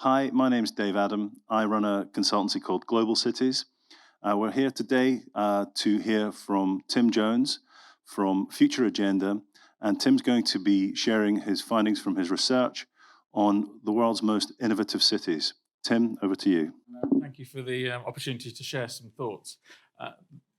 Hi, my name's Dave Adam. I run a consultancy called Global Cities. We're here today to hear from Tim Jones from Future Agenda, and Tim's going to be sharing his findings from his research on the world's most innovative cities. Tim, over to you. Thank you for the opportunity to share some thoughts.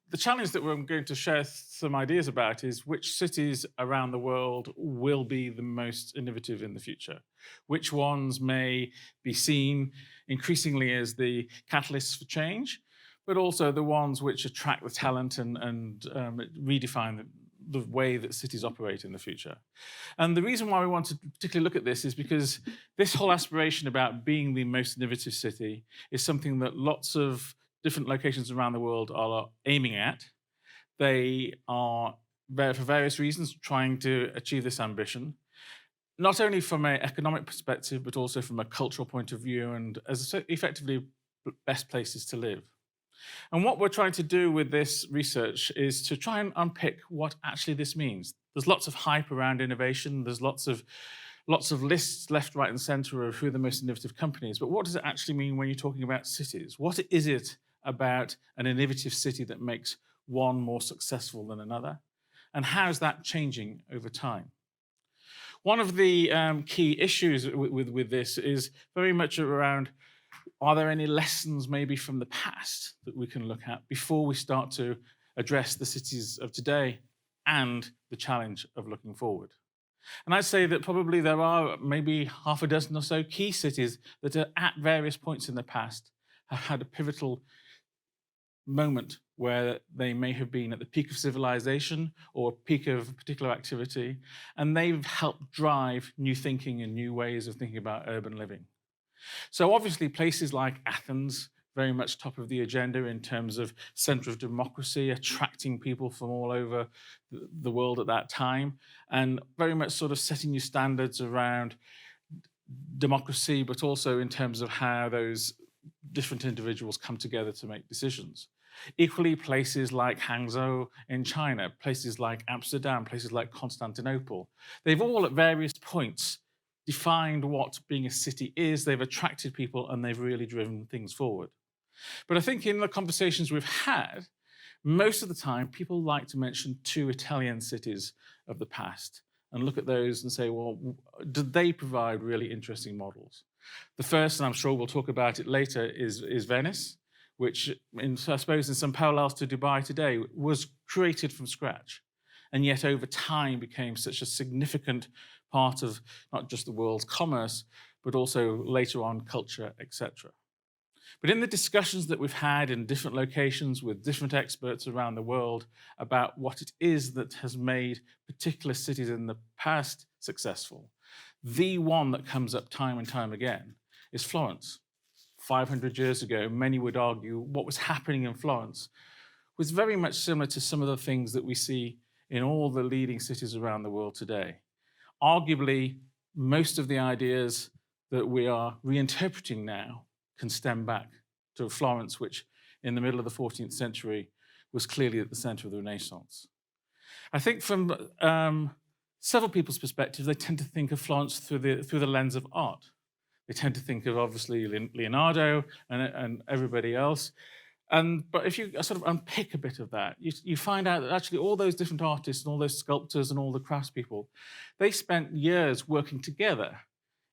The challenge that we're going to share some ideas about is which cities around the world will be the most innovative in the future. Which ones may be seen increasingly as the catalysts for change, but also the ones which attract the talent and redefine the way that cities operate in the future. And the reason why we want to particularly look at this is because this whole aspiration about being the most innovative city is something that lots of different locations around the world are aiming at. They are, for various reasons, trying to achieve this ambition, not only from an economic perspective, but also from a cultural point of view and as effectively best places to live. And what we're trying to do with this research is to try and unpick what actually this means. There's lots of hype around innovation. There's lots of lists left, right, and center of who are the most innovative companies. But what does it actually mean when you're talking about cities? What is it about an innovative city that makes one more successful than another? And how is that changing over time? One of the key issues with this is very much around, are there any lessons maybe from the past that we can look at before we start to address the cities of today and the challenge of looking forward? And I'd say that probably there are maybe half a dozen or so key cities that are at various points in the past have had a pivotal moment where they may have been at the peak of civilization or peak of a particular activity, and they've helped drive new thinking and new ways of thinking about urban living. So obviously places like Athens, very much top of the agenda in terms of center of democracy, attracting people from all over the world at that time, and very much sort of setting new standards around democracy, but also in terms of how those different individuals come together to make decisions. Equally, places like Hangzhou in China, places like Amsterdam, places like Constantinople, they've all at various points defined what being a city is, they've attracted people, and they've really driven things forward. But I think in the conversations we've had, most of the time, people like to mention two Italian cities of the past and look at those and say, well, did they provide really interesting models? The first, and I'm sure we'll talk about it later, is Venice, which, I suppose, in some parallels to Dubai today, was created from scratch, and yet over time became such a significant part of not just the world's commerce, but also later on culture, etc. But in the discussions that we've had in different locations with different experts around the world about what it is that has made particular cities in the past successful, the one that comes up time and time again is Florence. 500 years ago, many would argue what was happening in Florence was very much similar to some of the things that we see in all the leading cities around the world today. Arguably, most of the ideas that we are reinterpreting now can stem back to Florence, which in the middle of the 14th century was clearly at the center of the Renaissance. I think from several people's perspectives, they tend to think of Florence through the lens of art. They tend to think of, obviously, Leonardo and everybody else. But if you sort of unpick a bit of that, you find out that actually all those different artists and all those sculptors and all the craftspeople, they spent years working together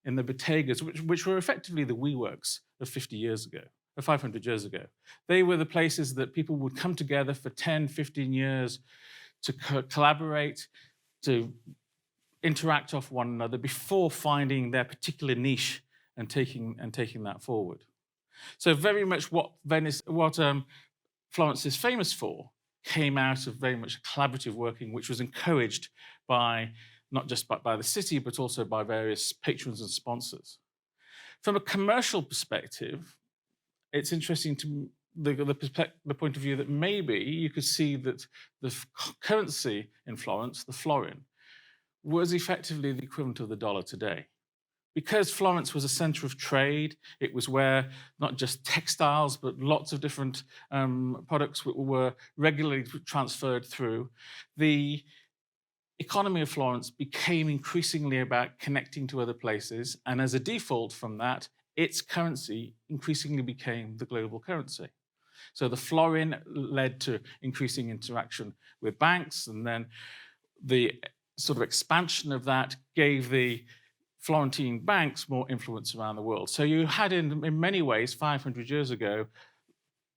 in the bottegas, which were effectively the WeWorks of 50 years ago, or 500 years ago. They were the places that people would come together for 10, 15 years to collaborate, to interact off one another before finding their particular niche and taking that forward. So very much what Florence is famous for came out of very much collaborative working, which was encouraged by not just by the city, but also by various patrons and sponsors. From a commercial perspective, it's interesting to the point of view that maybe you could see that the currency in Florence, the florin, was effectively the equivalent of the dollar today. Because Florence was a center of trade, it was where not just textiles, but lots of different products were regularly transferred through. The economy of Florence became increasingly about connecting to other places, and as a default from that, its currency increasingly became the global currency. So the florin led to increasing interaction with banks, and then the sort of expansion of that gave the Florentine banks more influence around the world. So you had, in many ways, 500 years ago,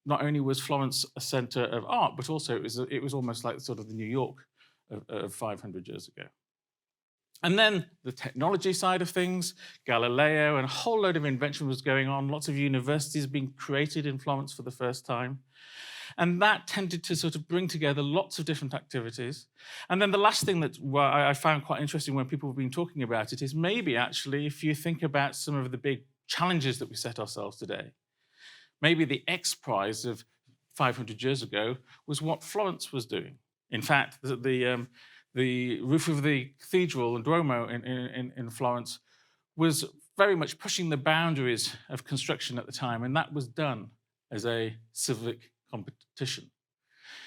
not only was Florence a center of art, but also it was almost like sort of the New York of 500 years ago. And then the technology side of things, Galileo, and a whole load of invention was going on, lots of universities being created in Florence for the first time. And that tended to sort of bring together lots of different activities. And then the last thing that I found quite interesting when people have been talking about it is maybe actually, if you think about some of the big challenges that we set ourselves today, maybe the X Prize of 500 years ago was what Florence was doing. In fact, the roof of the cathedral and Duomo in Florence was very much pushing the boundaries of construction at the time, and that was done as a civic competition.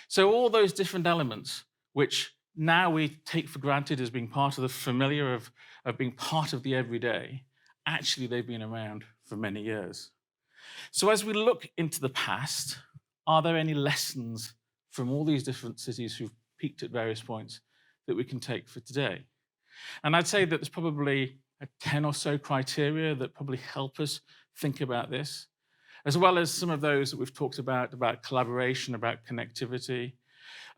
So all those different elements, which now we take for granted as being part of the familiar, of being part of the everyday, actually they've been around for many years. So as we look into the past, are there any lessons from all these different cities who've peaked at various points that we can take for today? And I'd say that there's probably 10 or so criteria that probably help us think about this, as well as some of those that we've talked about collaboration, about connectivity.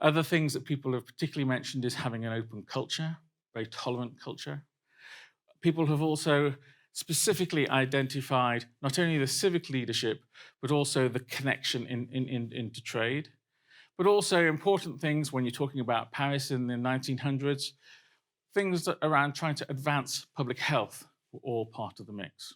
Other things that people have particularly mentioned is having an open culture, very tolerant culture. People have also specifically identified not only the civic leadership, but also the connection into trade, but also important things when you're talking about Paris in the 1900s, things around trying to advance public health were all part of the mix.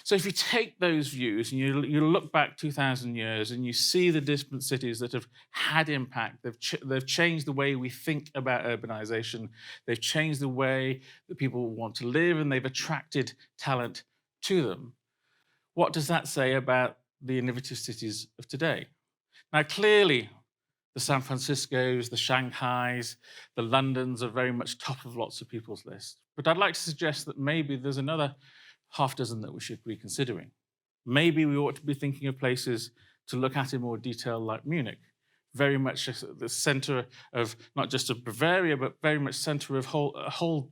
So if you take those views and you look back 2,000 years and you see the different cities that have had impact, they've changed the way we think about urbanization, they've changed the way that people want to live, and they've attracted talent to them. What does that say about the innovative cities of today? Now, clearly, the San Franciscos, the Shanghais, the Londons are very much top of lots of people's lists. But I'd like to suggest that maybe there's another half dozen that we should be considering. Maybe we ought to be thinking of places to look at in more detail, like Munich, very much the center of not just of Bavaria, but very much center of a whole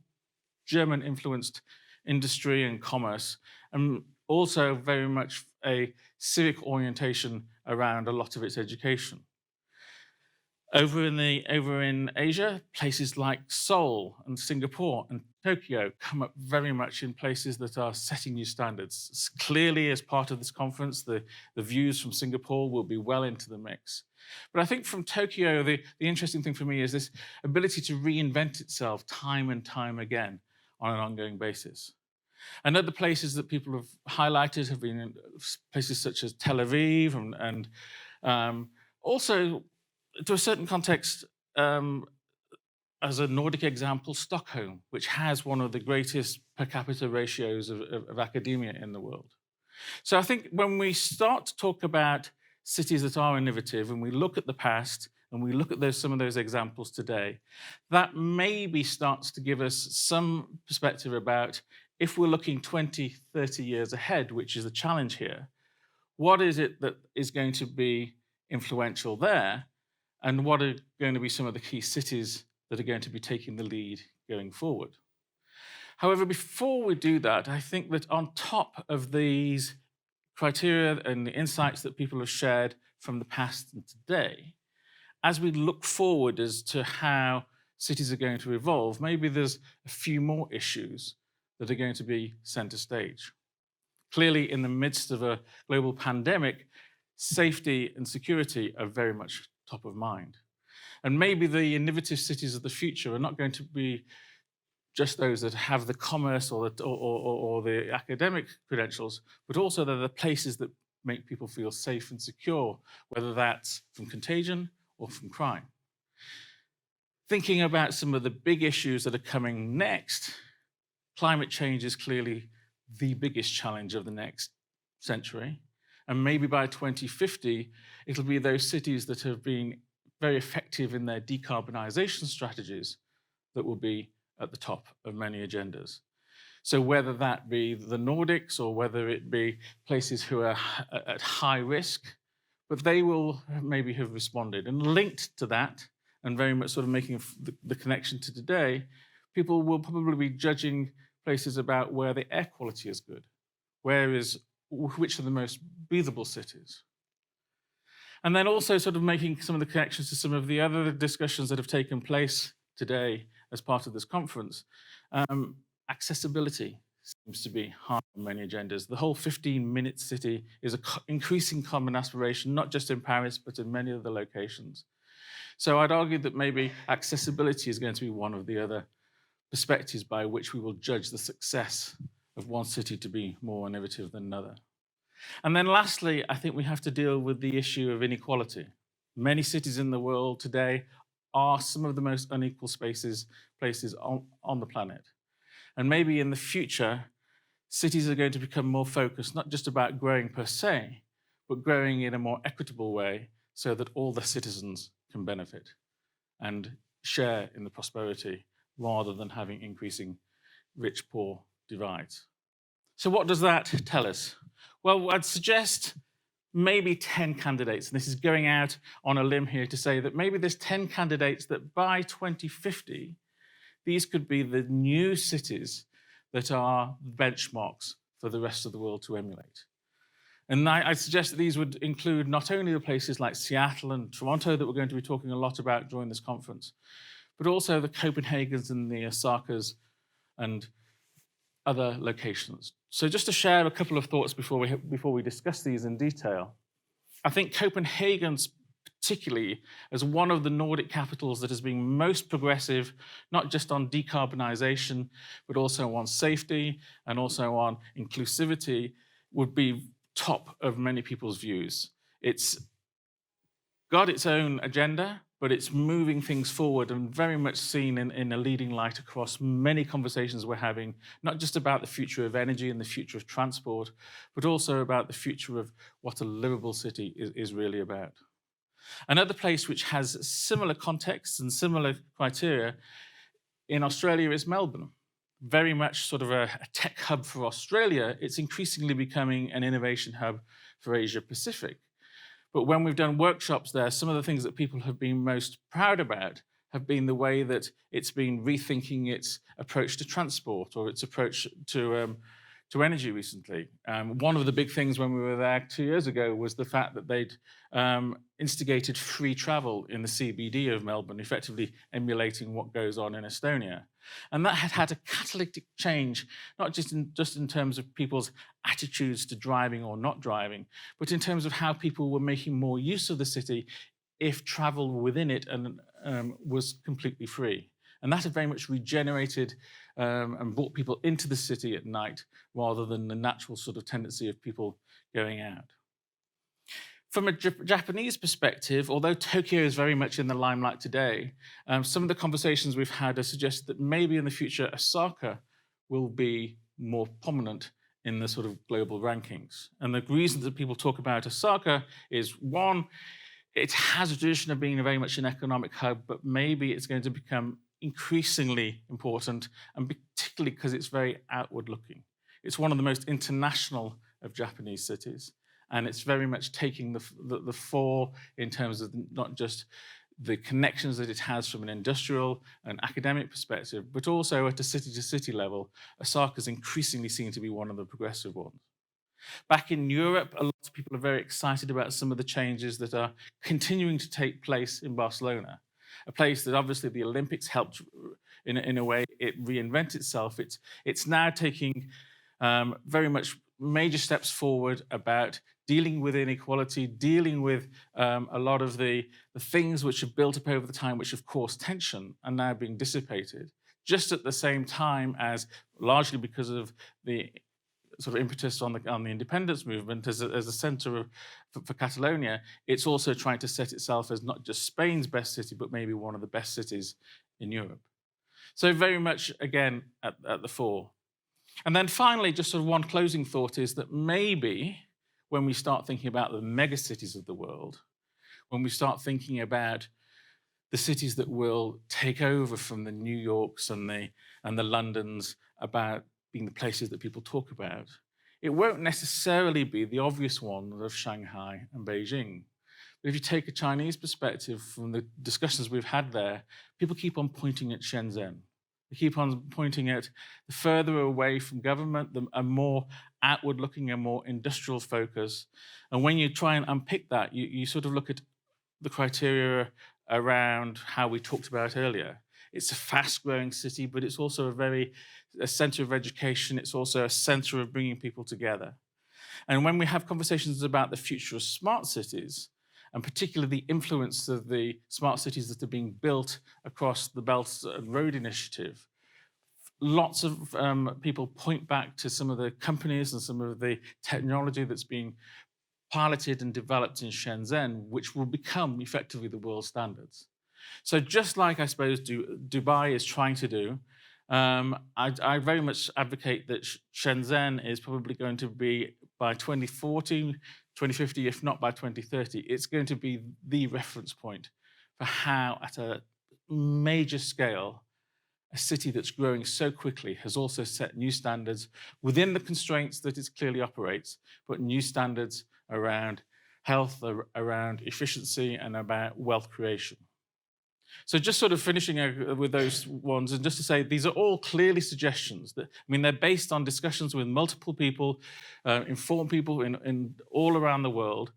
German-influenced industry and commerce, and also very much a civic orientation around a lot of its education. Over in Asia, places like Seoul and Singapore and Tokyo come up very much in places that are setting new standards. Clearly, as part of this conference, the views from Singapore will be well into the mix. But I think from Tokyo, the interesting thing for me is this ability to reinvent itself time and time again on an ongoing basis. And other places that people have highlighted have been places such as Tel Aviv and also, to a certain context, as a Nordic example, Stockholm, which has one of the greatest per capita ratios of academia in the world. So I think when we start to talk about cities that are innovative, and we look at the past, and we look at some of those examples today, that maybe starts to give us some perspective about, if we're looking 20, 30 years ahead, which is the challenge here, what is it that is going to be influential there? And what are going to be some of the key cities that are going to be taking the lead going forward? However, before we do that, I think that on top of these criteria and the insights that people have shared from the past and today, as we look forward as to how cities are going to evolve, maybe there's a few more issues that are going to be center stage. Clearly, in the midst of a global pandemic, safety and security are very much top of mind. And maybe the innovative cities of the future are not going to be just those that have the commerce or the academic credentials, but also they're the places that make people feel safe and secure, whether that's from contagion or from crime. Thinking about some of the big issues that are coming next, climate change is clearly the biggest challenge of the next century. And maybe by 2050, it'll be those cities that have been very effective in their decarbonization strategies that will be at the top of many agendas. So whether that be the Nordics or whether it be places who are at high risk, but they will maybe have responded. And linked to that, and very much sort of making the connection to today, people will probably be judging places about where the air quality is good, which are the most breathable cities. And then also sort of making some of the connections to some of the other discussions that have taken place today as part of this conference. Accessibility seems to be high on many agendas. The whole 15-minute city is an increasing common aspiration, not just in Paris, but in many other locations. So I'd argue that maybe accessibility is going to be one of the other perspectives by which we will judge the success of one city to be more innovative than another. And then lastly, I think we have to deal with the issue of inequality. Many cities in the world today are some of the most unequal places on the planet. And maybe in the future, cities are going to become more focused, not just about growing per se, but growing in a more equitable way so that all the citizens can benefit and share in the prosperity rather than having increasing rich-poor divides. So what does that tell us? Well, I'd suggest maybe 10 candidates, and this is going out on a limb here to say that maybe there's 10 candidates that by 2050, these could be the new cities that are benchmarks for the rest of the world to emulate. And I suggest that these would include not only the places like Seattle and Toronto that we're going to be talking a lot about during this conference, but also the Copenhagens and the Osakas and other locations. So just to share a couple of thoughts before we discuss these in detail, I think Copenhagen's particularly as one of the Nordic capitals that has been most progressive, not just on decarbonization, but also on safety and also on inclusivity, would be top of many people's views. It's got its own agenda, but it's moving things forward and very much seen in a leading light across many conversations we're having, not just about the future of energy and the future of transport, but also about the future of what a livable city is really about. Another place which has similar contexts and similar criteria in Australia is Melbourne. Very much sort of a tech hub for Australia, it's increasingly becoming an innovation hub for Asia Pacific. But when we've done workshops there, some of the things that people have been most proud about have been the way that it's been rethinking its approach to transport or its approach to energy recently. One of the big things when we were there 2 years ago was the fact that they'd instigated free travel in the CBD of Melbourne, effectively emulating what goes on in Estonia. And that had had a catalytic change, not just in terms of people's attitudes to driving or not driving, but in terms of how people were making more use of the city if travel within it was completely free. And that had very much regenerated and brought people into the city at night rather than the natural sort of tendency of people going out. From a Japanese perspective, although Tokyo is very much in the limelight today, some of the conversations we've had have suggested that maybe in the future Osaka will be more prominent in the sort of global rankings. And the reason that people talk about Osaka is, one, it has a tradition of being very much an economic hub, but maybe it's going to become increasingly important, and particularly because it's very outward looking. It's one of the most international of Japanese cities, and it's very much taking the fore in terms of not just the connections that it has from an industrial and academic perspective, but also at a city-to-city level. Osaka is increasingly seen to be one of the progressive ones. Back in Europe, a lot of people are very excited about some of the changes that are continuing to take place in Barcelona, a place that obviously the Olympics helped in a way it reinvent itself. It's now taking very much major steps forward about dealing with inequality, dealing with a lot of the things which have built up over the time, which have caused tension, are now being dissipated, just at the same time as, largely because of the sort of impetus on the independence movement as a centre for Catalonia, it's also trying to set itself as not just Spain's best city, but maybe one of the best cities in Europe. So very much, again, at the fore. And then finally, just sort of one closing thought is that maybe when we start thinking about the megacities of the world, when we start thinking about the cities that will take over from the New Yorks and the Londons, about being the places that people talk about, it won't necessarily be the obvious ones of Shanghai and Beijing. But if you take a Chinese perspective from the discussions we've had there, people keep on pointing at Shenzhen. They keep on pointing at the further away from government, a more outward looking, a more industrial focus. And when you try and unpick that, you sort of look at the criteria around how we talked about earlier. It's a fast growing city, but it's also a center of education. It's also a center of bringing people together. And when we have conversations about the future of smart cities, and particularly the influence of the smart cities that are being built across the Belt and Road Initiative, lots of people point back to some of the companies and some of the technology that's being piloted and developed in Shenzhen, which will become effectively the world standards. So just like I suppose Dubai is trying to do, I very much advocate that Shenzhen is probably going to be by 2040, 2050, if not by 2030, it's going to be the reference point for how at a major scale, a city that's growing so quickly has also set new standards within the constraints that it clearly operates, but new standards around health, around efficiency, and about wealth creation. So just sort of finishing with those ones, and just to say, these are all clearly suggestions. They're based on discussions with multiple people, informed people in all around the world.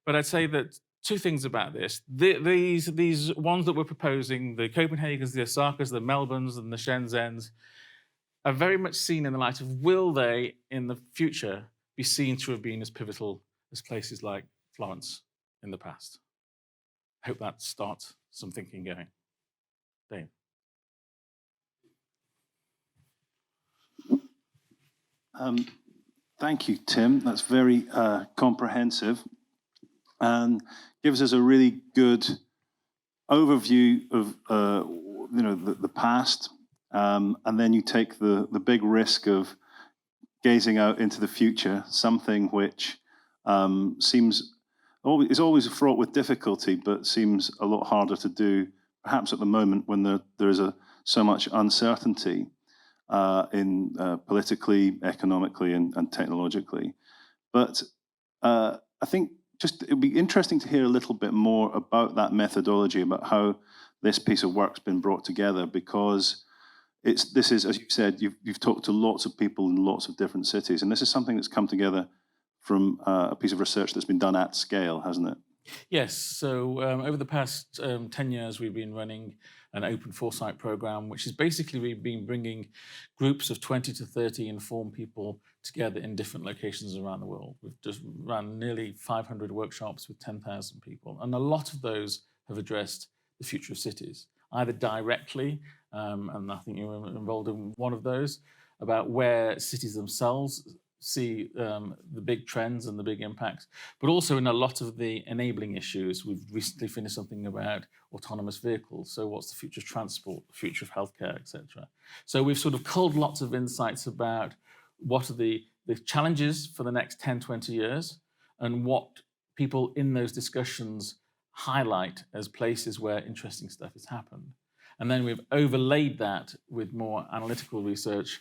But I'd say that two things about this. These ones that we're proposing, the Copenhagens, the Osakas, the Melbournes, and the Shenzhens, are very much seen in the light of, will they, in the future, be seen to have been as pivotal as places like Florence in the past? I hope that starts some thinking going. Dave. Thank you, Tim. That's very comprehensive and gives us a really good overview of the past, and then you take the big risk of gazing out into the future, something which is always fraught with difficulty, but seems a lot harder to do, perhaps at the moment when there is so much uncertainty in politically, economically, and technologically. But I think it'd be interesting to hear a little bit more about that methodology, about how this piece of work's been brought together, because this is, as you said, you've talked to lots of people in lots of different cities, and this is something that's come together from a piece of research that's been done at scale, hasn't it? Yes. So over the past 10 years, we've been running an open Foresight program, which is basically we've been bringing groups of 20 to 30 informed people together in different locations around the world. We've just run nearly 500 workshops with 10,000 people, and a lot of those have addressed the future of cities, either directly, and I think you were involved in one of those, about where cities themselves see the big trends and the big impacts, but also in a lot of the enabling issues. We've recently finished something about autonomous vehicles. So what's the future of transport, the future of healthcare, etc. So we've sort of culled lots of insights about what are the challenges for the next 10, 20 years, and what people in those discussions highlight as places where interesting stuff has happened. And then we've overlaid that with more analytical research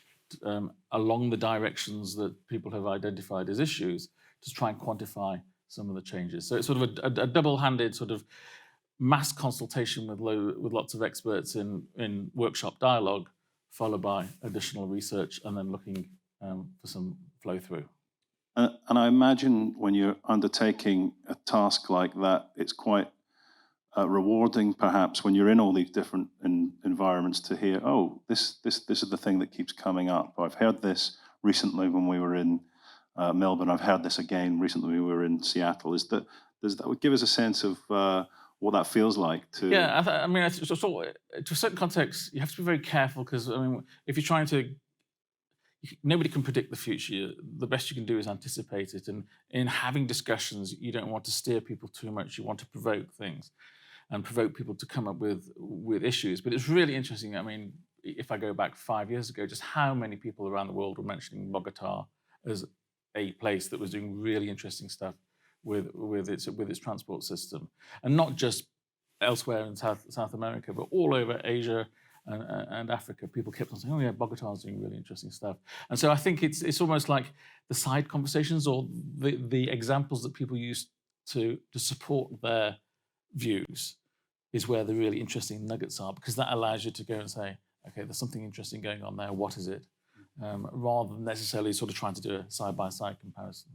along the directions that people have identified as issues to try and quantify some of the changes. So it's sort of a double-handed sort of mass consultation with lots of experts in workshop dialogue, followed by additional research, and then looking for some flow through. And I imagine when you're undertaking a task like that, it's quite rewarding, perhaps, when you're in all these different environments, to hear, oh, this is the thing that keeps coming up. I've heard this recently when we were in Melbourne. I've heard this again recently when we were in Seattle. That would give us a sense of what that feels like to... Yeah, I mean, to a certain context, you have to be very careful, because I mean, if you're trying to... Nobody can predict the future. The best you can do is anticipate it. And in having discussions, you don't want to steer people too much. You want to provoke things and provoke people to come up with issues. But it's really interesting. I mean, if I go back 5 years ago, just how many people around the world were mentioning Bogota as a place that was doing really interesting stuff with its transport system, and not just elsewhere in South America, but all over Asia and Africa, people kept on saying, "Oh yeah, Bogota's doing really interesting stuff." And so I think it's almost like the side conversations or the examples that people use to support their views is where the really interesting nuggets are, because that allows you to go and say, okay, there's something interesting going on there. What is it? Rather than necessarily sort of trying to do a side-by-side comparison.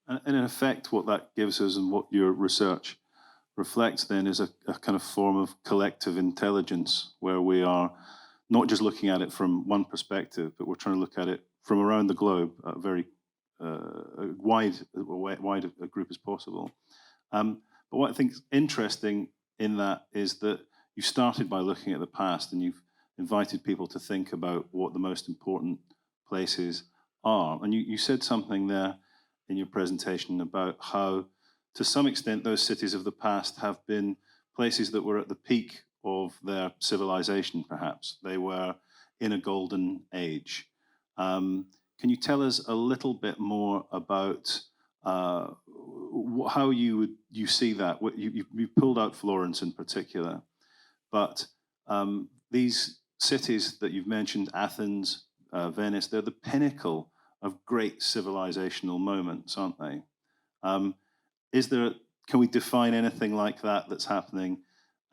And in effect, what that gives us and what your research reflects then is a kind of form of collective intelligence, where we are not just looking at it from one perspective, but we're trying to look at it from around the globe, a very wide a group as possible. But what I think is interesting in that is that you started by looking at the past, and you've invited people to think about what the most important places are. And you said something there in your presentation about how, to some extent, those cities of the past have been places that were at the peak of their civilization, perhaps. They were in a golden age. Can you tell us a little bit more about how you see that? You pulled out Florence in particular, but these cities that you've mentioned, Athens, Venice, they're the pinnacle of great civilizational moments, aren't they? Can we define anything like that that's happening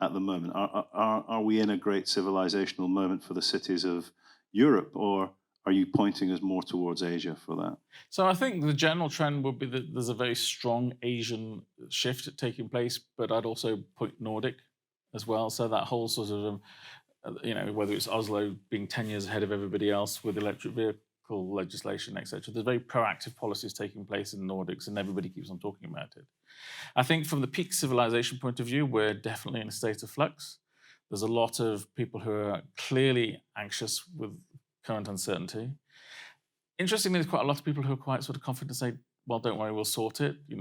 at the moment? Are we in a great civilizational moment for the cities of Europe, or are you pointing us more towards Asia for that? So I think the general trend would be that there's a very strong Asian shift taking place, but I'd also point Nordic as well. So that whole sort of, whether it's Oslo being 10 years ahead of everybody else with electric vehicle legislation, etc. There's very proactive policies taking place in the Nordics, and everybody keeps on talking about it. I think from the peak civilization point of view, we're definitely in a state of flux. There's a lot of people who are clearly anxious with current uncertainty. Interestingly, there's quite a lot of people who are quite sort of confident to say, well, don't worry, we'll sort it. We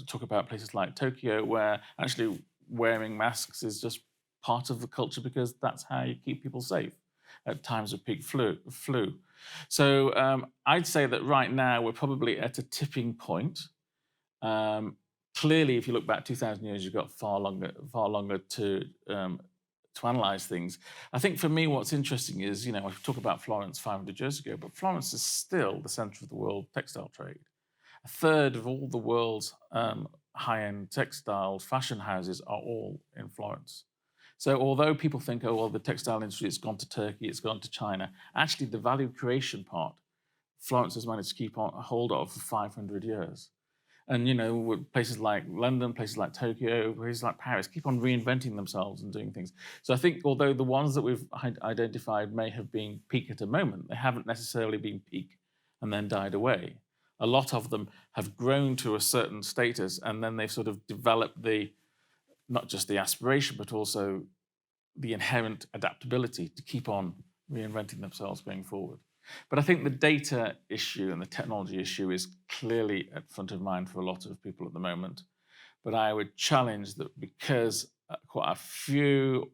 talk about places like Tokyo, where actually wearing masks is just part of the culture, because that's how you keep people safe at times of peak flu. So I'd say that right now we're probably at a tipping point. Clearly, if you look back 2,000 years, you've got far longer to analyze things. I think for me, what's interesting is, I talk about Florence 500 years ago, but Florence is still the center of the world textile trade. A third of all the world's high-end textile fashion houses are all in Florence. So although people think, oh, well, the textile industry has gone to Turkey, it's gone to China, actually the value creation part, Florence has managed to keep on hold of for 500 years. And, places like London, places like Tokyo, places like Paris keep on reinventing themselves and doing things. So I think although the ones that we've identified may have been peak at a moment, they haven't necessarily been peak and then died away. A lot of them have grown to a certain status, and then they've sort of developed not just the aspiration, but also the inherent adaptability to keep on reinventing themselves going forward. But I think the data issue and the technology issue is clearly at front of mind for a lot of people at the moment. But I would challenge that, because quite a few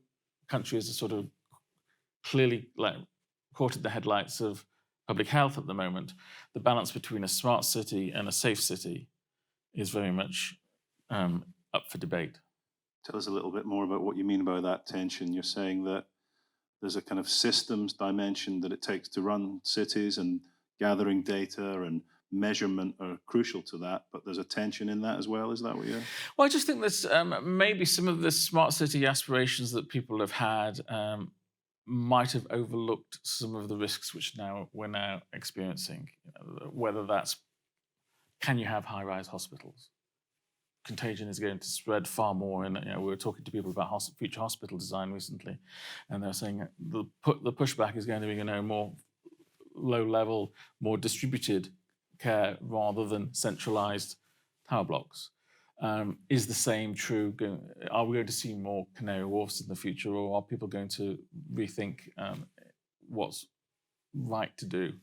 countries are sort of clearly caught in the headlights of public health at the moment, the balance between a smart city and a safe city is very much up for debate. Tell us a little bit more about what you mean by that tension. You're saying that there's a kind of systems dimension that it takes to run cities, and gathering data and measurement are crucial to that, but there's a tension in that as well. Is that what you're... Well, I just think there's maybe some of the smart city aspirations that people have had might have overlooked some of the risks which we're now experiencing. Whether that's, can you have high-rise hospitals? Contagion is going to spread far more, and we were talking to people about future hospital design recently, and they're saying the pushback is going to be more low-level, more distributed care rather than centralized tower blocks. Is the same true? Are we going to see more Canary Wharfs in the future, or are people going to rethink what's right to do,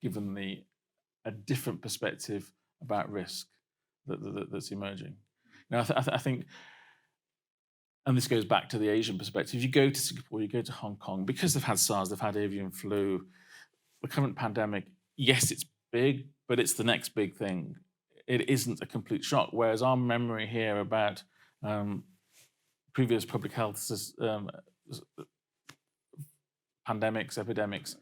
given a different perspective about risk that's emerging? Now, I think, and this goes back to the Asian perspective, you go to Singapore, you go to Hong Kong, because they've had SARS, they've had avian flu, the current pandemic, yes, it's big, but it's the next big thing. It isn't a complete shock, whereas our memory here about previous public health pandemics, epidemics.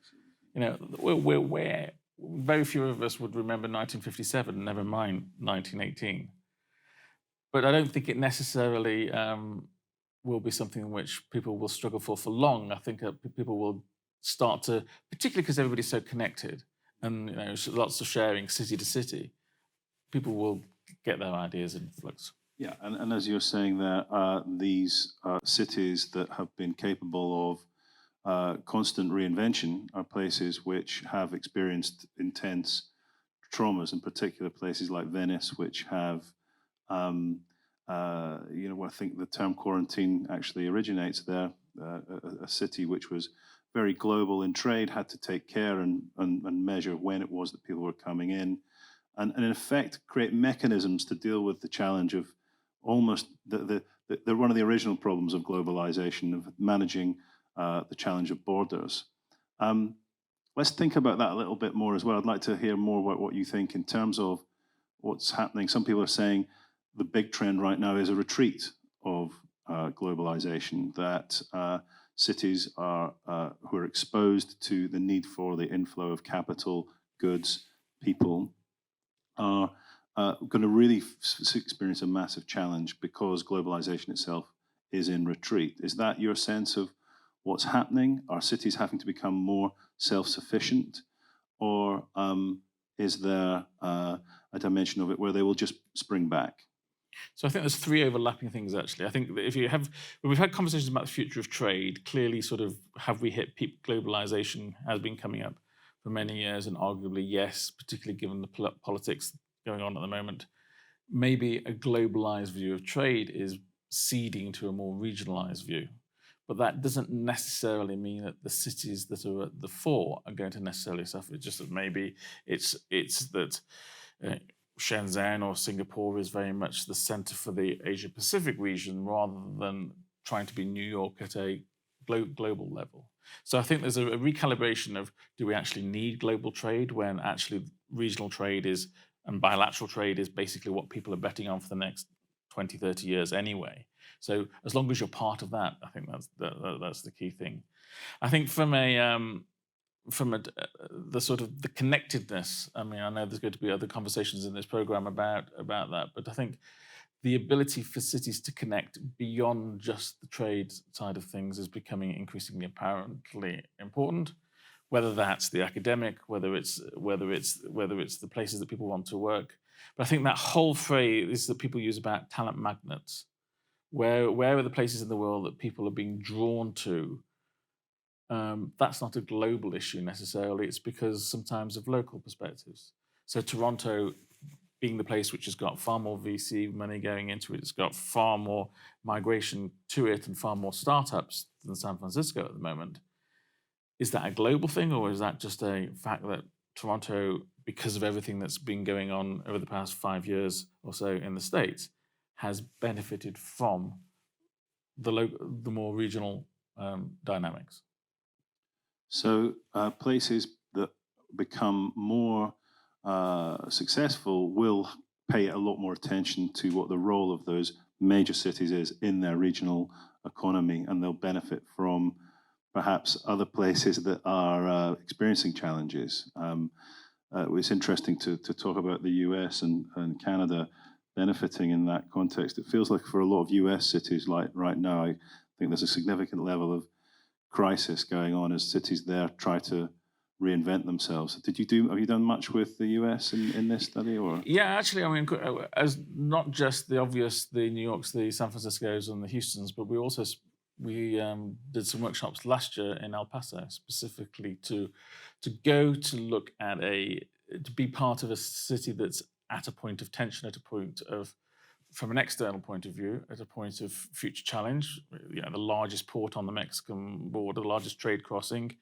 We're very few of us would remember 1957, never mind 1918. But I don't think it necessarily will be something which people will struggle for long. I think people will start to, particularly because everybody's so connected and lots of sharing city to city, people will get their ideas in flux. Yeah, and as you're saying there, these cities that have been capable of constant reinvention are places which have experienced intense traumas, in particular places like Venice, which have, I think the term quarantine actually originates there. A city which was very global in trade had to take care and measure when it was that people were coming in, and in effect create mechanisms to deal with the challenge of almost they're one of the original problems of globalization, of managing the challenge of borders. Let's think about that a little bit more as well. I'd like to hear more about what you think in terms of what's happening. Some people are saying the big trend right now is a retreat of globalization, that cities are who are exposed to the need for the inflow of capital, goods, people, are going to really experience a massive challenge because globalization itself is in retreat. Is that your sense of what's happening? Are cities having to become more self-sufficient, or is there a dimension of it where they will just spring back? So I think there's three overlapping things, actually. I think that when we've had conversations about the future of trade, clearly sort of have we hit peak globalization has been coming up for many years, and arguably yes, particularly given the politics going on at the moment. Maybe a globalized view of trade is ceding to a more regionalized view. But that doesn't necessarily mean that the cities that are at the fore are going to necessarily suffer. It's just that maybe it's that Shenzhen or Singapore is very much the center for the Asia-Pacific region rather than trying to be New York at a global level. So I think there's a recalibration of, do we actually need global trade when actually regional trade is, and bilateral trade is basically what people are betting on for the next 20, 30 years anyway. So as long as you're part of that, I think that's the key thing. I think from the sort of the connectedness, I mean, I know there's going to be other conversations in this program about that, but I think the ability for cities to connect beyond just the trade side of things is becoming increasingly apparently important. Whether that's the academic, whether it's the places that people want to work. But I think that whole phrase that people use about talent magnets, where are the places in the world that people are being drawn to? That's not a global issue necessarily. It's because sometimes of local perspectives. So Toronto being the place which has got far more VC money going into it, it's got far more migration to it and far more startups than San Francisco at the moment. Is that a global thing, or is that just a fact that Toronto, because of everything that's been going on over the past 5 years or so in the States, has benefited from the more regional dynamics? So places that become more successful will pay a lot more attention to what the role of those major cities is in their regional economy, and they'll benefit from perhaps other places that are experiencing challenges. It's interesting to talk about the US and Canada benefiting in that context. It feels like for a lot of US cities, like right now, I think there's a significant level of crisis going on as cities there try to reinvent themselves. Have you done much with the US in this study, or? Yeah, actually, I mean, as not just the obvious, the New Yorks, the San Franciscos, and the Houstons, but we also did some workshops last year in El Paso, specifically to go to look at to be part of a city that's at a point of tension, at a point of, from an external point of view, at a point of future challenge. The largest port on the Mexican border, the largest trade crossing,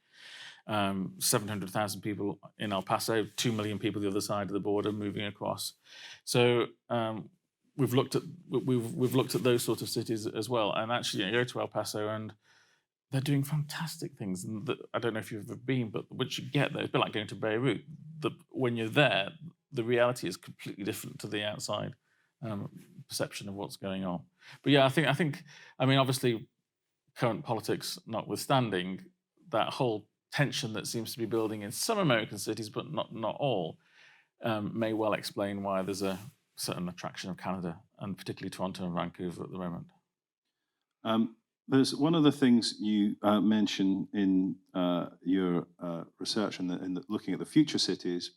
700,000 people in El Paso, 2 million people the other side of the border moving across. So we've looked at those sort of cities as well, and actually you go to El Paso and they're doing fantastic things. And I don't know if you've ever been, but once you get there, it's a bit like going to Beirut. When you're there, the reality is completely different to the outside perception of what's going on. But yeah, I think, I mean, obviously, current politics notwithstanding, that whole tension that seems to be building in some American cities, but not all, may well explain why there's a certain attraction of Canada, and particularly Toronto and Vancouver at the moment. There's one of the things you mention in your research and looking at the future cities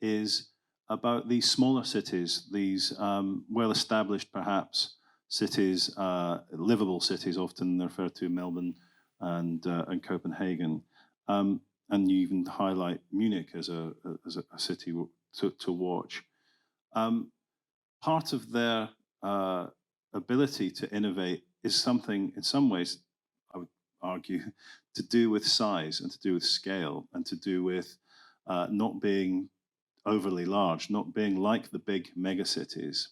is about these smaller cities, these well-established, perhaps, cities, livable cities, often referred to Melbourne and Copenhagen. And you even highlight Munich as a city to watch. Part of their ability to innovate is something, in some ways, I would argue, to do with size and to do with scale and to do with not being overly large, not being like the big megacities.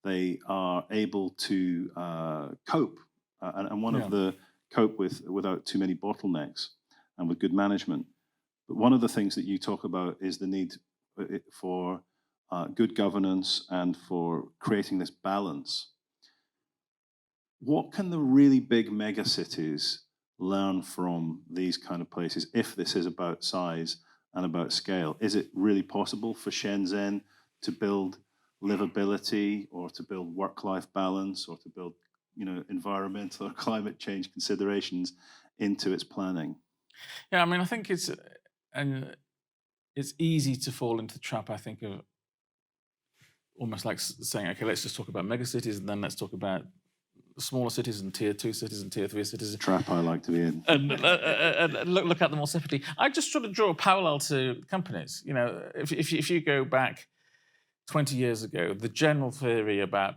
They are able to cope, and one of the cope without too many bottlenecks and with good management. But one of the things that you talk about is the need for good governance and for creating this balance. What can the really big megacities learn from these kind of places if this is about size and about scale? Is it really possible for Shenzhen to build livability or to build work-life balance or to build, environmental or climate change considerations into its planning? Yeah, I mean, I think it's easy to fall into the trap, I think, of almost like saying, okay, let's just talk about megacities and then let's talk about smaller cities and tier 2 cities and tier 3 cities. Trap I like to be in. And look at them all separately. I just sort of draw a parallel to companies. If you go back 20 years ago, the general theory about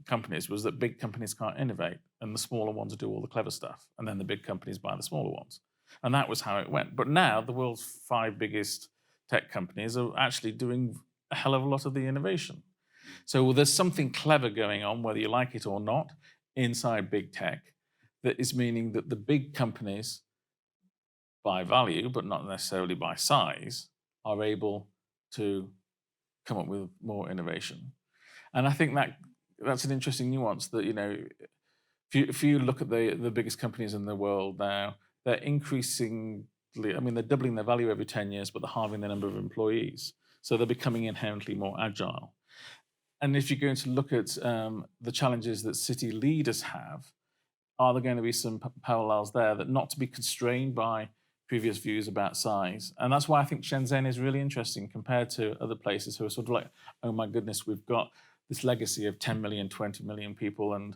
companies was that big companies can't innovate and the smaller ones do all the clever stuff. And then the big companies buy the smaller ones. And that was how it went. But now the world's 5 biggest tech companies are actually doing a hell of a lot of the innovation. So there's something clever going on, whether you like it or not, inside big tech that is meaning that the big companies, by value, but not necessarily by size, are able to come up with more innovation. And I think that's an interesting nuance that, if you look at the biggest companies in the world now, they're increasingly, they're doubling their value every 10 years, but they're halving the number of employees. So they're becoming inherently more agile. And if you're going to look at the challenges that city leaders have, are there going to be some parallels there that not to be constrained by previous views about size? And that's why I think Shenzhen is really interesting compared to other places who are sort of like, oh my goodness, we've got this legacy of 10 million, 20 million people, and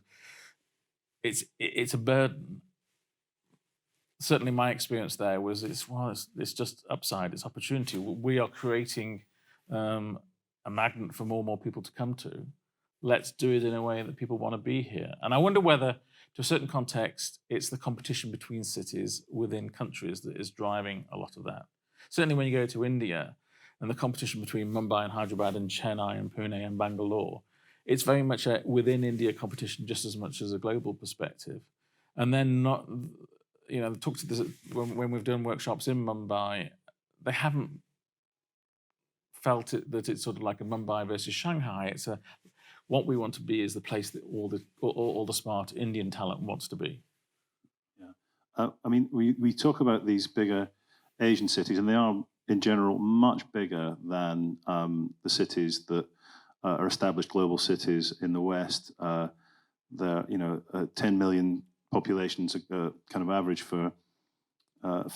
it's a burden. Certainly my experience there was, it's just upside, it's opportunity. We are creating a magnet for more and more people to come to. Let's do it in a way that people want to be here. And I wonder whether, to a certain context, it's the competition between cities within countries that is driving a lot of that. Certainly when you go to India and the competition between Mumbai and Hyderabad and Chennai and Pune and Bangalore, it's very much a within India competition just as much as a global perspective. And then talk to this when we've done workshops in Mumbai, they haven't felt that it's sort of like a Mumbai versus Shanghai. It's what we want to be is the place that all the smart Indian talent wants to be. Yeah, we talk about these bigger Asian cities, and they are in general much bigger than the cities that are established global cities in the West. They're 10 million populations, kind of average for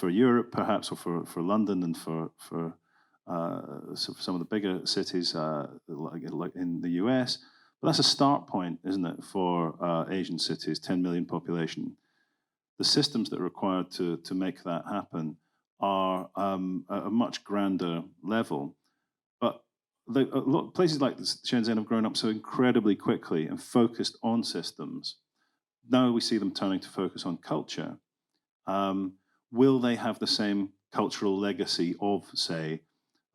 Europe, perhaps, or for London, and for some of the bigger cities like in the US. But that's a start point, isn't it, for Asian cities, 10 million population. The systems that are required to make that happen are at a much grander level. But places like Shenzhen have grown up so incredibly quickly and focused on systems. Now we see them turning to focus on culture. Will they have the same cultural legacy of, say,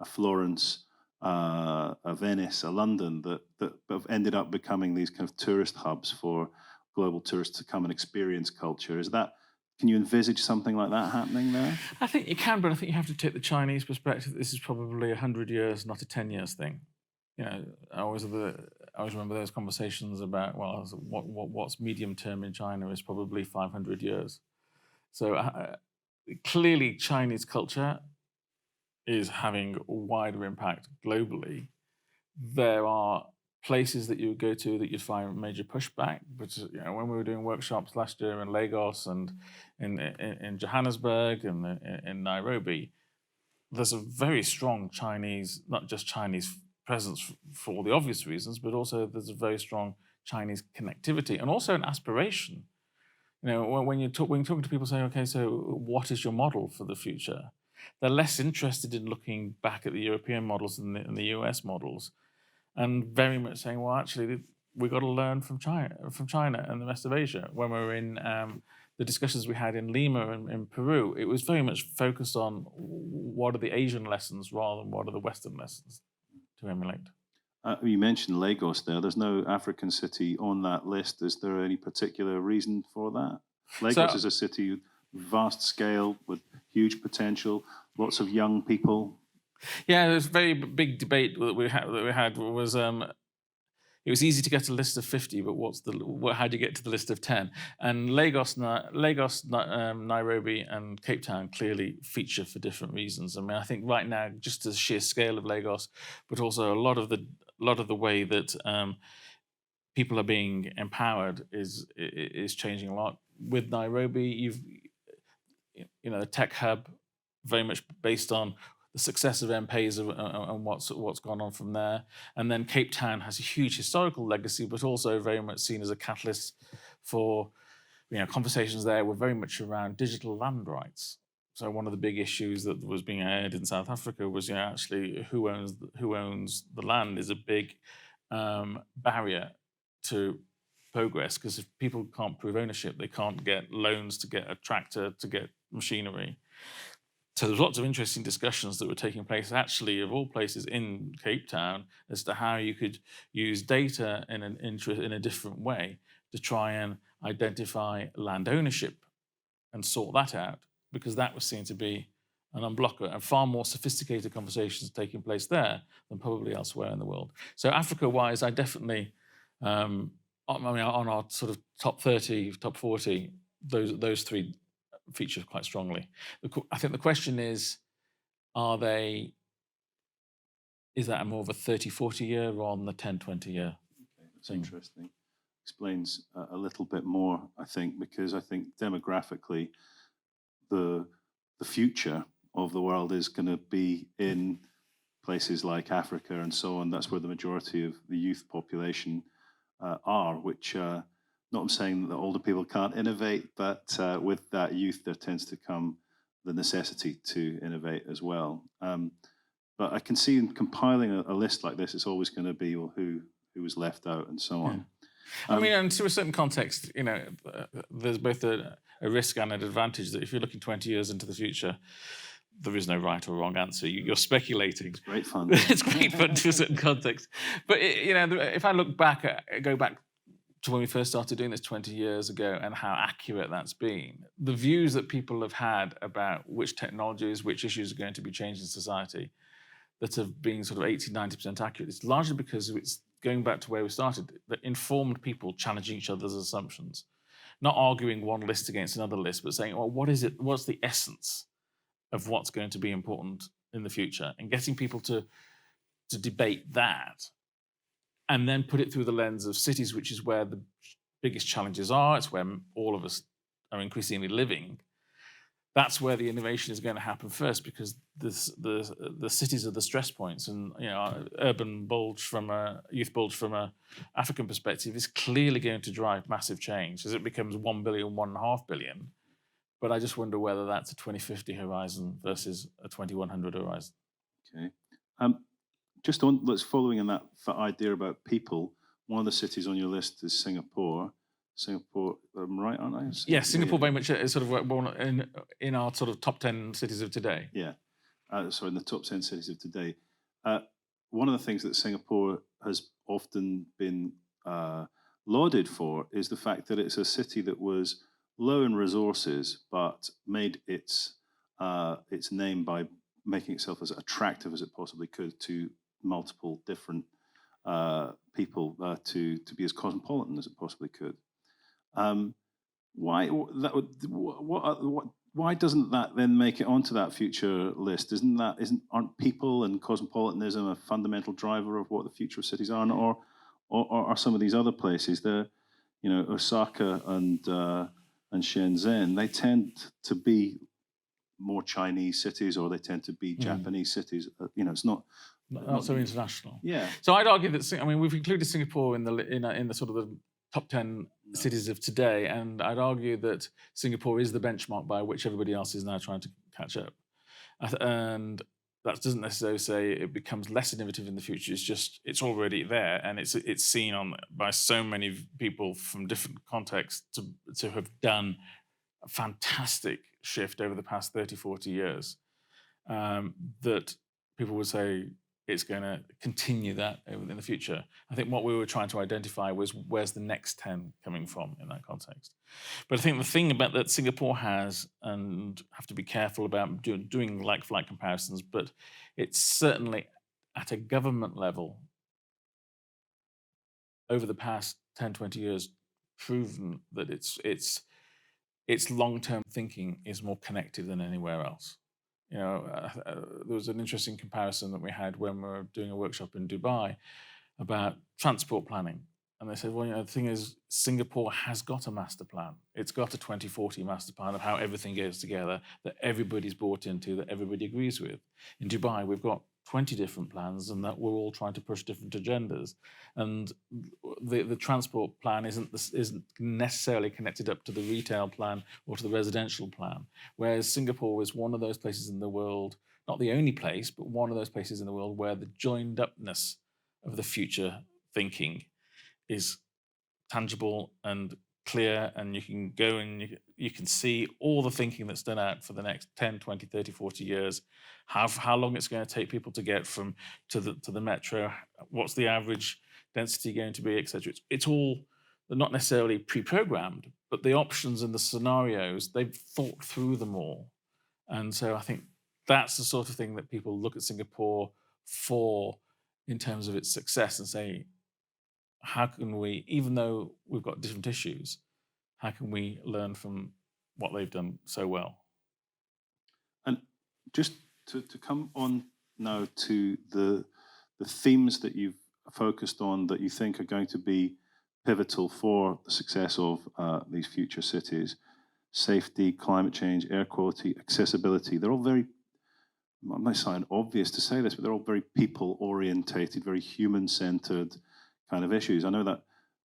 a Florence, a Venice, a London that have ended up becoming these kind of tourist hubs for global tourists to come and experience culture? Can you envisage something like that happening there? I think you can, but I think you have to take the Chinese perspective. This is probably 100 years, not a 10 years thing. I always remember those conversations about, what's medium term in China is probably 500 years. So clearly, Chinese culture is having a wider impact globally. There are places that you would go to that you'd find major pushback. But when we were doing workshops last year in Lagos and in Johannesburg and in Nairobi, there's a very strong Chinese, not just Chinese presence for all the obvious reasons, but also there's a very strong Chinese connectivity and also an aspiration. When you're talking to people, saying, "Okay, so what is your model for the future?" They're less interested in looking back at the European models and the US models, and very much saying, "Well, actually, we've got to learn from China and the rest of Asia." When we were in the discussions we had in Lima and in Peru, it was very much focused on what are the Asian lessons rather than what are the Western lessons to emulate. You mentioned Lagos there. There's no African city on that list. Is there any particular reason for that? Lagos is a city, vast scale, with huge potential, lots of young people. Yeah, there's a very big debate that we had was it was easy to get a list of 50, but how do you get to the list of 10? And Lagos, Nairobi, and Cape Town clearly feature for different reasons. I mean, I think right now, just the sheer scale of Lagos, but also a lot of the way that people are being empowered is changing a lot. With Nairobi, the tech hub, very much based on the success of M-Pesa and what's gone on from there. And then Cape Town has a huge historical legacy, but also very much seen as a catalyst for conversations there were very much around digital land rights. So one of the big issues that was being aired in South Africa was actually who owns the land is a big barrier to progress, because if people can't prove ownership, they can't get loans to get a tractor, to get machinery. So there's lots of interesting discussions that were taking place, actually, of all places, in Cape Town, as to how you could use data in a different way to try and identify land ownership and sort that out, because that was seen to be an unblocker, and far more sophisticated conversations taking place there than probably elsewhere in the world. So Africa-wise, I definitely, on our sort of top 30, top 40, those three feature quite strongly. I think the question is that a more of a 30, 40 year or on the 10, 20 year? Okay, that's interesting. Explains a little bit more, I think, because I think demographically, the future of the world is going to be in places like Africa and so on. That's where the majority of the youth population are, which not I'm saying that older people can't innovate, but with that youth, there tends to come the necessity to innovate as well. But I can see in compiling a list like this, it's always going to be, well, who was left out and so on. I mean, and to a certain context, there's both a risk and an advantage that if you're looking 20 years into the future, there is no right or wrong answer. You're speculating. It's great fun. It's great fun to a certain context. But if I go back to when we first started doing this 20 years ago and how accurate that's been, the views that people have had about which technologies, which issues are going to be changed in society that have been sort of 80-90% accurate, it's largely because it's going back to where we started, that informed people challenging each other's assumptions, not arguing one list against another list, but saying, well, what's the essence of what's going to be important in the future, and getting people to debate that and then put it through the lens of cities, which is where the biggest challenges are. It's where all of us are increasingly living. That's where the innovation is going to happen first, because the cities are the stress points, and urban bulge from a youth bulge from a African perspective is clearly going to drive massive change as it becomes 1 billion, 1.5 billion. But I just wonder whether that's a 2050 horizon versus a 2100 horizon. Okay. Let's following in that idea about people. One of the cities on your list is Singapore. Singapore, I'm right, aren't I? Yes, Singapore very much is sort of one in our sort of top 10 cities of today. Yeah, in the top 10 cities of today. One of the things that Singapore has often been lauded for is the fact that it's a city that was low in resources, but made its name by making itself as attractive as it possibly could to multiple different people, to be as cosmopolitan as it possibly could. Why that would why doesn't that then make it onto that future list? Aren't people and cosmopolitanism a fundamental driver of what the future of cities are, or are some of these other places? Osaka and Shenzhen, they tend to be more Chinese cities, or they tend to be Japanese cities. It's not so international. Yeah. So I'd argue that we've included Singapore in the sort of the top 10 cities of today, and I'd argue that Singapore is the benchmark by which everybody else is now trying to catch up. And that doesn't necessarily say it becomes less innovative in the future. It's just it's already there, and it's seen by so many people from different contexts to have done a fantastic shift over the past 30, 40 years, that people would say it's going to continue that in the future. I think what we were trying to identify was where's the next 10 coming from in that context. But I think the thing about that Singapore has, and have to be careful about doing like-for-like comparisons, but it's certainly at a government level over the past 10, 20 years proven that its long-term thinking is more connected than anywhere else. There was an interesting comparison that we had when we were doing a workshop in Dubai about transport planning. And they said, well, the thing is, Singapore has got a master plan. It's got a 2040 master plan of how everything goes together, that everybody's bought into, that everybody agrees with. In Dubai, we've got 20 different plans, and that we're all trying to push different agendas. And the transport plan isn't necessarily connected up to the retail plan or to the residential plan. Whereas Singapore is one of those places in the world, not the only place, but one of those places in the world where the joined upness of the future thinking is tangible and clear, and you can go and you can see all the thinking that's done out for the next 10, 20, 30, 40 years, how long it's going to take people to get from to the metro, what's the average density going to be, etc. It's all, they're not necessarily pre-programmed, but the options and the scenarios, they've thought through them all. And so I think that's the sort of thing that people look at Singapore for in terms of its success and say, how can we, even though we've got different issues, how can we learn from what they've done so well? And just to come on now to the themes that you've focused on that you think are going to be pivotal for the success of these future cities: safety, climate change, air quality, accessibility. They're all very, it might sound obvious to say this, but they're all very people-orientated, very human-centered kind of issues. I know that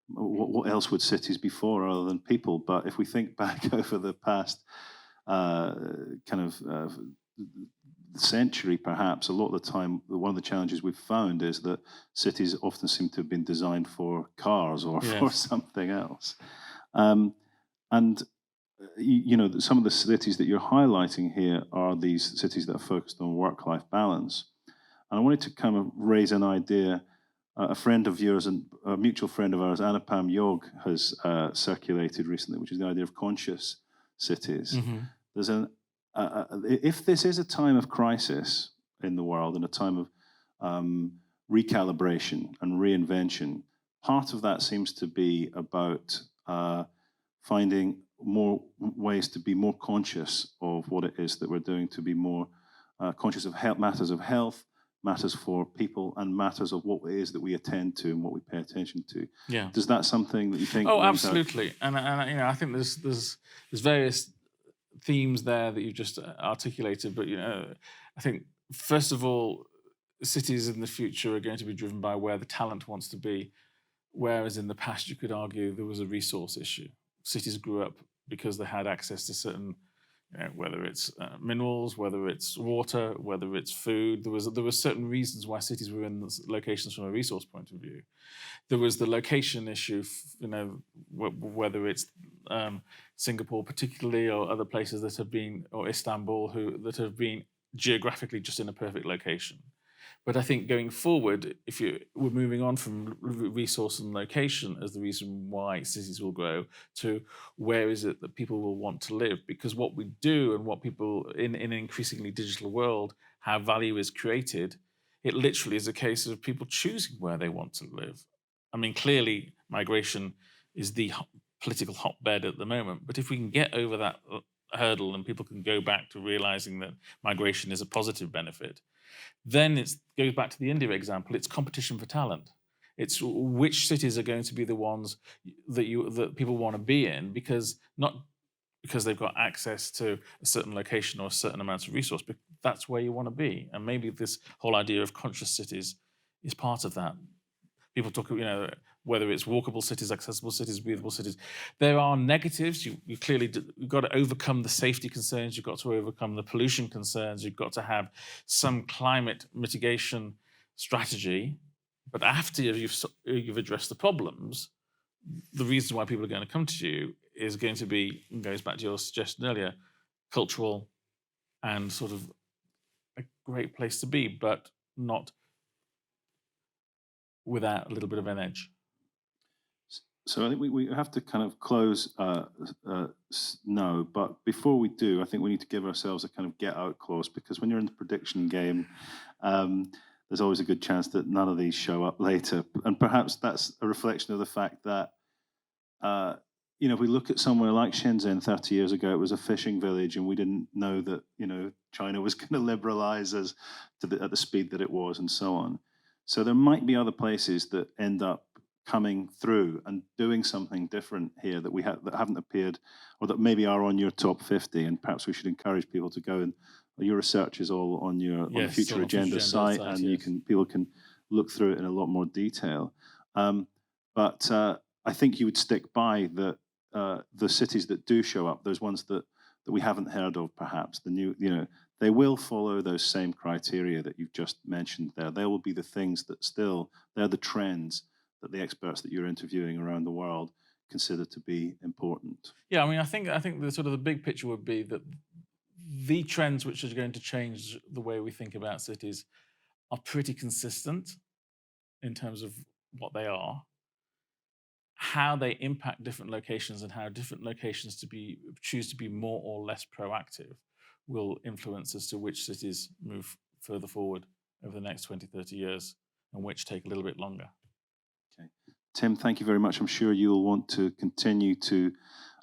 what else would cities be for other than people? But if we think back over the past century, perhaps, a lot of the time, one of the challenges we've found is that cities often seem to have been designed for cars or for something else. And some of the cities that you're highlighting here are these cities that are focused on work-life balance. And I wanted to kind of raise an idea. A friend of yours, and a mutual friend of ours, Anupam Yog, has circulated recently, which is the idea of conscious cities. Mm-hmm. There's if this is a time of crisis in the world and a time of recalibration and reinvention, part of that seems to be about finding more ways to be more conscious of what it is that we're doing, to be more conscious of matters of health, matters for people, and matters of what it is that we attend to and what we pay attention to. Yeah. Does that something that you think? Oh, absolutely. And I think there's various themes there that you've just articulated. But I think first of all, cities in the future are going to be driven by where the talent wants to be. Whereas in the past, you could argue there was a resource issue. Cities grew up because they had access to certain, whether it's minerals, whether it's water, whether it's food. There were certain reasons why cities were in locations from a resource point of view. There was the location issue, whether it's Singapore particularly, or other places that have been, or Istanbul, that have been geographically just in a perfect location. But I think going forward, we're moving on from resource and location as the reason why cities will grow to where is it that people will want to live? Because what we do and what people in an increasingly digital world, how value is created, it literally is a case of people choosing where they want to live. I mean, clearly migration is the political hotbed at the moment. But if we can get over that hurdle and people can go back to realizing that migration is a positive benefit, then it goes back to the India example. It's competition for talent. It's which cities are going to be the ones that people want to be in, because not because they've got access to a certain location or a certain amount of resource, but that's where you want to be. And maybe this whole idea of conscious cities is part of that. People talk, whether it's walkable cities, accessible cities, breathable cities. There are negatives. You've got to overcome the safety concerns. You've got to overcome the pollution concerns. You've got to have some climate mitigation strategy. But after you've addressed the problems, the reason why people are going to come to you is going to be, goes back to your suggestion earlier, cultural and sort of a great place to be, but not without a little bit of an edge. So I think we have to kind of close now, but before we do, I think we need to give ourselves a kind of get out clause, because when you're in the prediction game, there's always a good chance that none of these show up later. And perhaps that's a reflection of the fact that, if we look at somewhere like Shenzhen 30 years ago, it was a fishing village, and we didn't know that, China was going to liberalize at the speed that it was, and so on. So there might be other places that end up coming through and doing something different here that haven't appeared, or that maybe are on your top 50. And perhaps we should encourage people to go, and your research is all on on the Future Agenda site, and people can look through it in a lot more detail. But I think you would stick by the cities that do show up, those ones that we haven't heard of, perhaps the new, they will follow those same criteria that you've just mentioned there. They will be the things that they're the trends that the experts that you're interviewing around the world consider to be important. Yeah, I think the sort of the big picture would be that the trends which are going to change the way we think about cities are pretty consistent in terms of what they are. How they impact different locations and how different locations choose to be more or less proactive will influence as to which cities move further forward over the next 20, 30 years and which take a little bit longer. Okay. Tim, thank you very much. I'm sure you'll want to continue to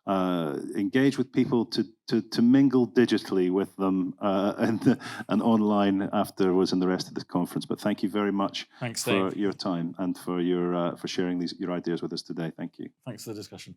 engage with people, to mingle digitally with them and online afterwards and the rest of the conference. But thank you very much for your time and for your sharing your ideas with us today. Thank you. Thanks for the discussion.